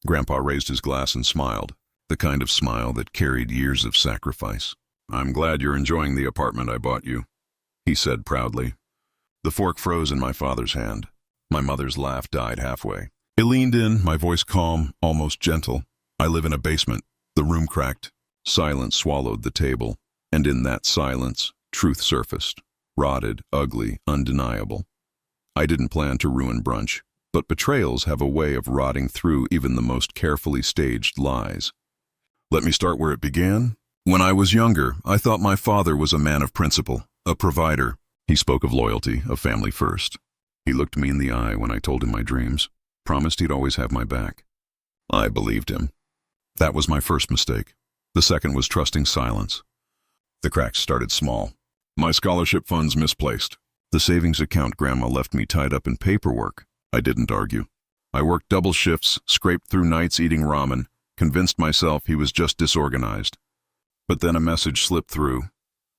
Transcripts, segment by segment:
Grandpa raised his glass and smiled, the kind of smile that carried years of sacrifice. "I'm glad you're enjoying the apartment I bought you," he said proudly. The fork froze in my father's hand. My mother's laugh died halfway. I leaned in, my voice calm, almost gentle. "I live in a basement." The room cracked. Silence swallowed the table. And in that silence, truth surfaced. Rotted, ugly, undeniable. I didn't plan to ruin brunch, but betrayals have a way of rotting through even the most carefully staged lies. Let me start where it began. When I was younger, I thought my father was a man of principle, a provider. He spoke of loyalty, of family first. He looked me in the eye when I told him my dreams, promised he'd always have my back. I believed him. That was my first mistake. The second was trusting silence. The cracks started small. My scholarship funds misplaced. The savings account Grandma left me tied up in paperwork. I didn't argue. I worked double shifts, scraped through nights eating ramen, convinced myself he was just disorganized. But then a message slipped through.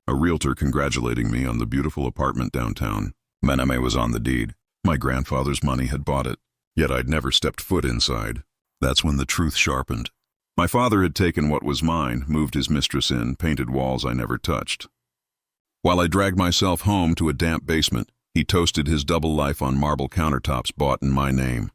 A realtor congratulating me on the beautiful apartment downtown. Maname was on the deed. My grandfather's money had bought it, yet I'd never stepped foot inside. That's when the truth sharpened. My father had taken what was mine, moved his mistress in, painted walls I never touched. While I dragged myself home to a damp basement, he toasted his double life on marble countertops bought in my name.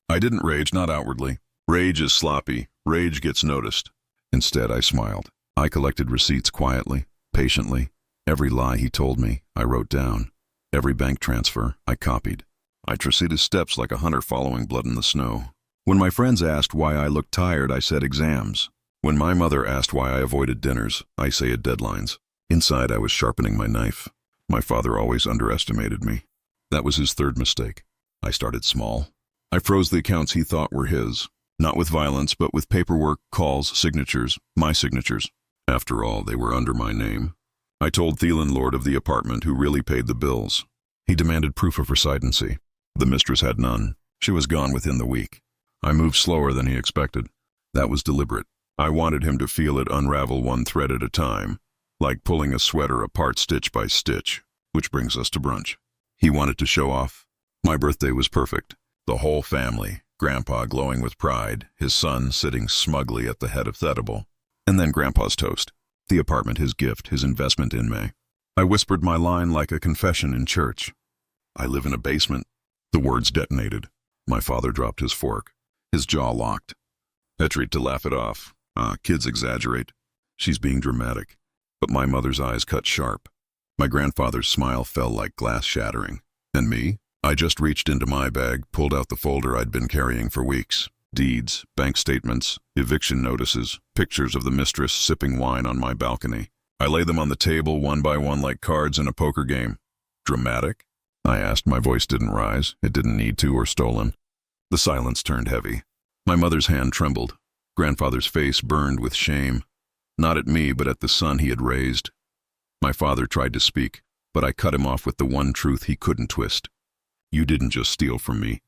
I didn't rage, not outwardly. Rage is sloppy. Rage gets noticed. Instead, I smiled. I collected receipts quietly, patiently. Every lie he told me, I wrote down. Every bank transfer, I copied. I traced his steps like a hunter following blood in the snow. When my friends asked why I looked tired, I said exams. When my mother asked why I avoided dinners, I said deadlines. Inside, I was sharpening my knife. My father always underestimated me. That was his third mistake. I started small. I froze the accounts he thought were his. Not with violence, but with paperwork, calls, signatures, my signatures. After all, they were under my name. I told the landlord of the apartment who really paid the bills. He demanded proof of residency. The mistress had none. She was gone within the week. I moved slower than he expected. That was deliberate. I wanted him to feel it unravel one thread at a time, like pulling a sweater apart stitch by stitch, which brings us to brunch. He wanted to show off. My birthday was perfect. The whole family, Grandpa glowing with pride, his son sitting smugly at the head of the table, and then Grandpa's toast. The apartment, his gift, his investment in me. I whispered my line like a confession in church. I live in a basement. The words detonated. My father dropped his fork. His jaw locked. I tried to laugh it off. Kids exaggerate. She's being dramatic. But my mother's eyes cut sharp. My grandfather's smile fell like glass shattering. And me? I just reached into my bag, pulled out the folder I'd been carrying for weeks. Deeds, bank statements, eviction notices, pictures of the mistress sipping wine on my balcony. I lay them on the table one by one like cards in a poker game. Dramatic? I asked. My voice didn't rise. It didn't need to or stolen. The silence turned heavy. My mother's hand trembled. Grandfather's face burned with shame. Not at me, but at the son he had raised. My father tried to speak, but I cut him off with the one truth he couldn't twist. You didn't just steal from me.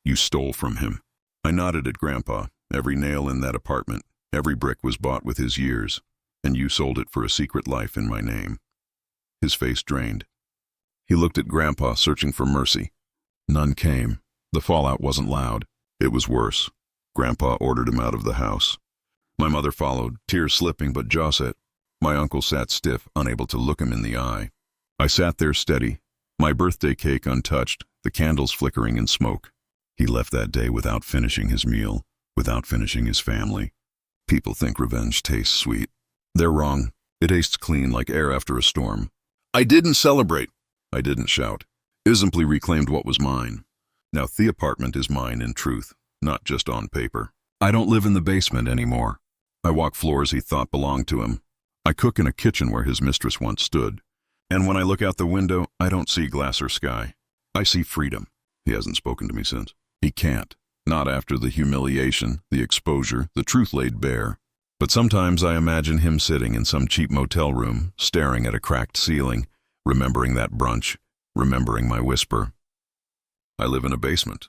You stole from him. I nodded at Grandpa. Every nail in that apartment, every brick was bought with his years, and you sold it for a secret life in my name. His face drained. He looked at Grandpa, searching for mercy. None came. The fallout wasn't loud. It was worse. Grandpa ordered him out of the house. My mother followed, tears slipping but jaw set. My uncle sat stiff, unable to look him in the eye. I sat there steady, my birthday cake untouched, the candles flickering in smoke. He left that day without finishing his meal, without finishing his family. People think revenge tastes sweet. They're wrong. It tastes clean like air after a storm. I didn't celebrate. I didn't shout. I simply reclaimed what was mine. Now the apartment is mine in truth, not just on paper. I don't live in the basement anymore. I walk floors he thought belonged to him. I cook in a kitchen where his mistress once stood. And when I look out the window, I don't see glass or sky. I see freedom. He hasn't spoken to me since. He can't. Not after the humiliation, the exposure, the truth laid bare. But sometimes I imagine him sitting in some cheap motel room, staring at a cracked ceiling, remembering that brunch, remembering my whisper. I live in a basement.